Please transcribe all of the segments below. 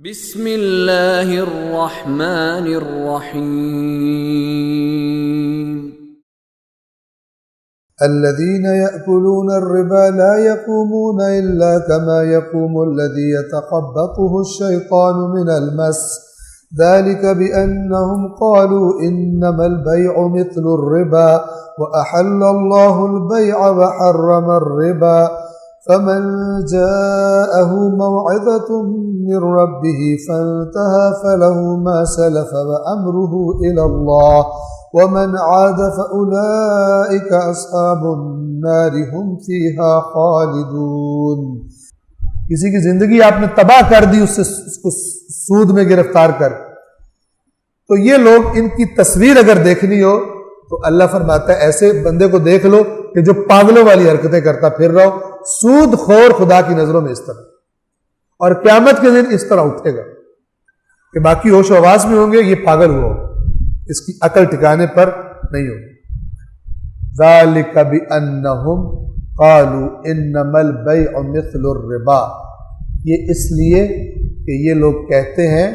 بسم اللہ الرحمن الرحیم الذين يأكلون الربا لا يقومون إلا كما يقوم الذي يتخبطه الشيطان من المس ذلك بأنهم قالوا إنما البيع مثل الربا وأحل الله البيع وحرم الربا فمن جاءه موعظة من ربه فانتهى فله ما سلف وأمره إلى الله ومن عاد فأولئك أصحاب النار هم فيها خالدون۔ کسی کی زندگی آپ نے تباہ کر دی اس کو سود میں گرفتار کر، تو یہ لوگ، ان کی تصویر اگر دیکھنی ہو تو اللہ فرماتا ہے ایسے بندے کو دیکھ لو کہ جو پاگلوں والی حرکتیں کرتا پھر رہا ہو، سود خور خدا کی نظروں میں اس طرح، اور قیامت کے دن اس طرح اٹھے گا کہ باقی ہوش و حواس میں ہوں گے، یہ پاگل ہوا ہوگا، اس کی عقل ٹھکانے پر نہیں ہوگی۔ ذَلِكَ بِأَنَّهُمْ قَالُوا إِنَّمَا الْبَيْعُ مِثْلُ الرِّبَا، یہ اس لیے کہ یہ لوگ کہتے ہیں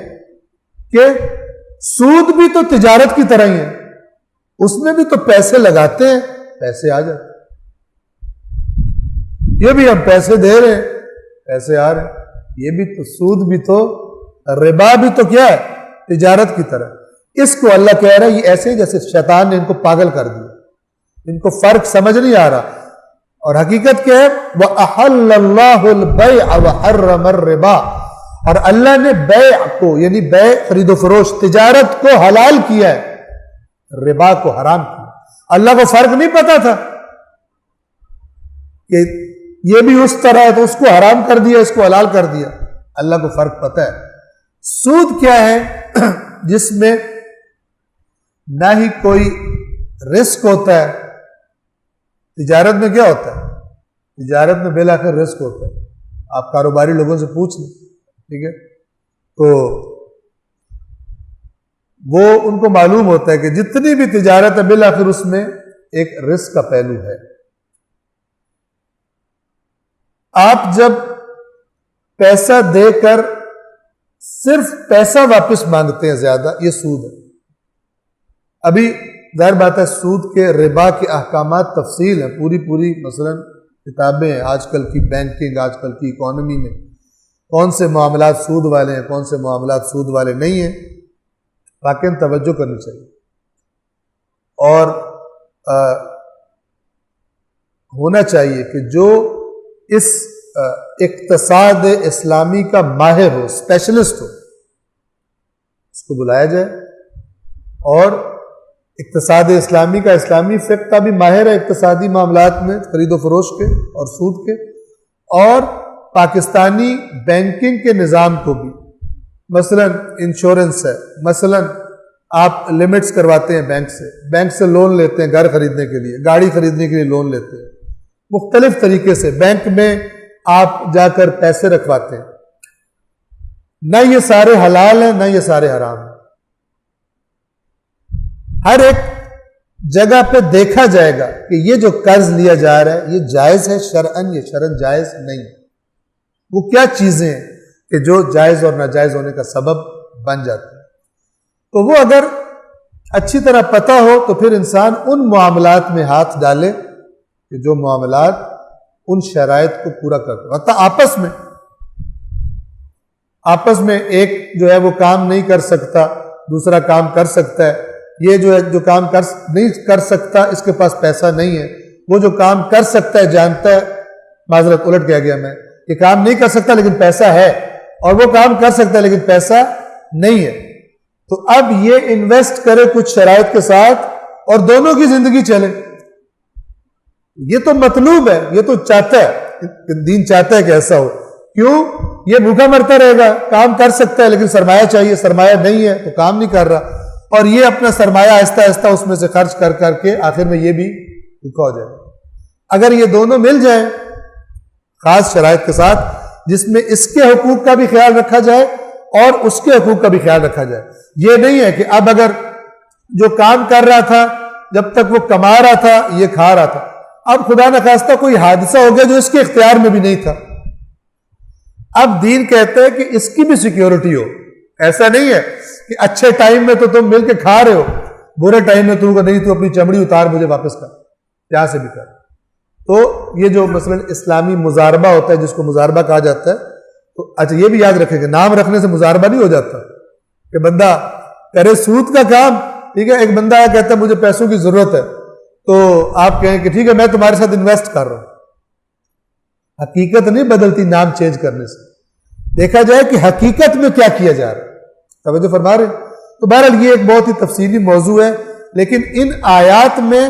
کہ سود بھی تو تجارت کی طرح ہی ہے، اس میں بھی تو پیسے لگاتے ہیں، پیسے آ جاتے ہیں، یہ بھی ہم پیسے دے رہے ہیں، پیسے آ رہے ہیں، یہ بھی تو سود بھی تو، ربا بھی تو کیا ہے، تجارت کی طرح۔ اس کو اللہ کہہ رہا ہے یہ ایسے جیسے شیطان نے ان کو پاگل کر دیا، ان کو فرق سمجھ نہیں آ رہا، اور حقیقت کیا ہے وَأَحَلَّ اللَّهُ الْبَيْعَ وَحَرَّمَ الرِّبَا، اور اللہ نے بیع کو یعنی بیع خرید و فروش تجارت کو حلال کیا ہے، ربا کو حرام کیا۔ اللہ کو فرق نہیں پتا تھا کہ یہ بھی اس طرح ہے تو اس کو حرام کر دیا، اس کو حلال کر دیا، اللہ کو فرق پتا ہے۔ سود کیا ہے؟ جس میں نہ ہی کوئی رسک ہوتا ہے۔ تجارت میں کیا ہوتا ہے؟ تجارت میں بالآخر رسک ہوتا ہے، آپ کاروباری لوگوں سے پوچھ لیں، ٹھیک ہے، تو وہ ان کو معلوم ہوتا ہے کہ جتنی بھی تجارت ہے بالآخر اس میں ایک رسک کا پہلو ہے۔ آپ جب پیسہ دے کر صرف پیسہ واپس مانگتے ہیں زیادہ، یہ سود ہے۔ ابھی ظاہر بات ہے سود کے ربا کے احکامات تفصیل ہیں، پوری مثلا کتابیں ہیں آج کل کی بینکنگ، آج کل کی اکانومی میں کون سے معاملات سود والے ہیں، کون سے معاملات سود والے نہیں ہیں، واقعی توجہ کرنی چاہیے۔ اور ہونا چاہیے کہ جو اس اقتصاد اسلامی کا ماہر ہو، اسپیشلسٹ ہو، اس کو بلایا جائے، اور اقتصاد اسلامی کا، اسلامی فقہ کا بھی ماہر ہے اقتصادی معاملات میں، خرید و فروش کے اور سود کے، اور پاکستانی بینکنگ کے نظام کو بھی، مثلا انشورنس ہے، مثلا آپ لمٹس کرواتے ہیں بینک سے لون لیتے ہیں گھر خریدنے کے لیے، گاڑی خریدنے کے لیے لون لیتے ہیں، مختلف طریقے سے بینک میں آپ جا کر پیسے رکھواتے ہیں۔ نہ یہ سارے حلال ہیں، نہ یہ سارے حرام ہیں، ہر ایک جگہ پہ دیکھا جائے گا کہ یہ جو قرض لیا جا رہا ہے یہ جائز ہے شرعاً، یہ شرعاً جائز نہیں ہے، وہ کیا چیزیں ہیں کہ جو جائز اور ناجائز ہونے کا سبب بن جاتی ہیں۔ تو وہ اگر اچھی طرح پتہ ہو تو پھر انسان ان معاملات میں ہاتھ ڈالے کہ جو معاملات ان شرائط کو پورا کرتے ہیں۔ حتیٰ آپس میں ایک جو ہے وہ کام نہیں کر سکتا، دوسرا کام کر سکتا ہے، یہ جو ہے جو کام نہیں کر سکتا اس کے پاس پیسہ نہیں ہے، وہ جو کام کر سکتا ہے جانتا ہے، معذرت الٹ کہہ گیا میں، یہ کام نہیں کر سکتا لیکن پیسہ ہے، اور وہ کام کر سکتا ہے لیکن پیسہ نہیں ہے، تو اب یہ انویسٹ کرے کچھ شرائط کے ساتھ اور دونوں کی زندگی چلے۔ یہ تو مطلوب ہے، یہ تو چاہتا ہے، دین چاہتا ہے کہ ایسا ہو۔ کیوں؟ یہ بھوکا مرتا رہے گا، کام کر سکتا ہے لیکن سرمایہ چاہیے، سرمایہ نہیں ہے تو کام نہیں کر رہا، اور یہ اپنا سرمایہ آہستہ آہستہ اس میں سے خرچ کر کے آخر میں یہ بھی بھوکا ہو جائے گا۔ اگر یہ دونوں مل جائیں خاص شرائط کے ساتھ، جس میں اس کے حقوق کا بھی خیال رکھا جائے اور اس کے حقوق کا بھی خیال رکھا جائے، یہ نہیں ہے کہ اب اگر جو کام کر رہا تھا جب تک وہ کما رہا تھا یہ کھا رہا تھا، اب خدا نخواستہ کوئی حادثہ ہو گیا جو اس کے اختیار میں بھی نہیں تھا، اب دین کہتا ہے کہ اس کی بھی سیکیورٹی ہو. ایسا نہیں ہے کہ اچھے ٹائم میں تو تم مل کے کھا رہے ہو, برے ٹائم میں نہیں تو اپنی چمڑی اتار مجھے واپس کر, یہاں سے بھی کر. تو یہ جو مثلا اسلامی مزاربہ ہوتا ہے جس کو مزاربہ کہا جاتا ہے, تو اچھا یہ بھی یاد رکھیں کہ نام رکھنے سے مزاربہ نہیں ہو جاتا کہ بندہ کرے سود کا کام, ٹھیک ہے, ایک بندہ ہے کہتا ہے مجھے پیسوں کی ضرورت ہے, تو آپ کہیں کہ ٹھیک ہے میں تمہارے ساتھ انویسٹ کر رہا ہوں. حقیقت نہیں بدلتی نام چینج کرنے سے, دیکھا جائے کہ حقیقت میں کیا کیا جا رہا ہے. توجہ فرما رہے. تو بہرحال یہ ایک بہت ہی تفصیلی موضوع ہے, لیکن ان آیات میں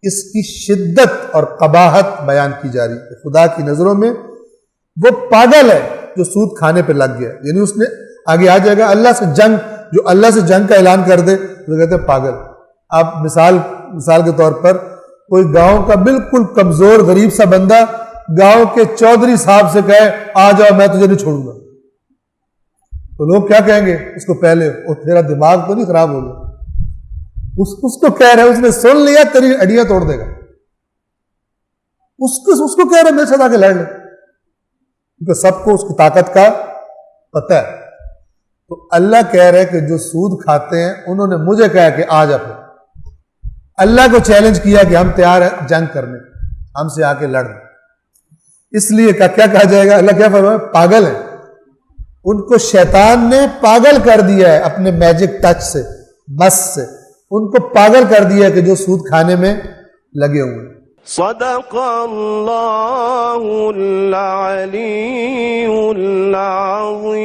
اس کی شدت اور قباحت بیان کی جا رہی ہے. خدا کی نظروں میں وہ پاگل ہے جو سود کھانے پہ لگ گیا, یعنی اس نے آگے آ جائے گا اللہ سے جنگ, جو اللہ سے جنگ کا اعلان کر دے تو کہتے ہیں پاگل. آپ مثال کے طور پر کوئی گاؤں کا بالکل کمزور غریب سا بندہ گاؤں کے چودھری صاحب سے کہے آ جاؤ میں تجھے نہیں چھوڑوں گا, تو لوگ کیا کہیں گے اس کو پہلے, تیرا دماغ تو نہیں خراب ہو گیا, اس کو کہہ رہے اس نے سن لیا تیری ہڈیاں توڑ دے گا, اس کو کہہ رہے میرے ساتھ آ کے لڑ لے, کیونکہ سب کو اس کی طاقت کا پتہ ہے. تو اللہ کہہ رہے کہ جو سود کھاتے ہیں انہوں نے مجھے کہا کہ آ جا, پھر اللہ کو چیلنج کیا کہ ہم تیار ہیں جنگ کرنے, ہم سے آ کے لڑ. اس لیے کیا کہا جائے گا, اللہ کیا فرمایا, پاگل ہے. ان کو شیطان نے پاگل کر دیا ہے اپنے میجک ٹچ سے, مس سے, ان کو پاگل کر دیا ہے کہ جو سود کھانے میں لگے ہوئے. صدق اللہ العلی العظیم.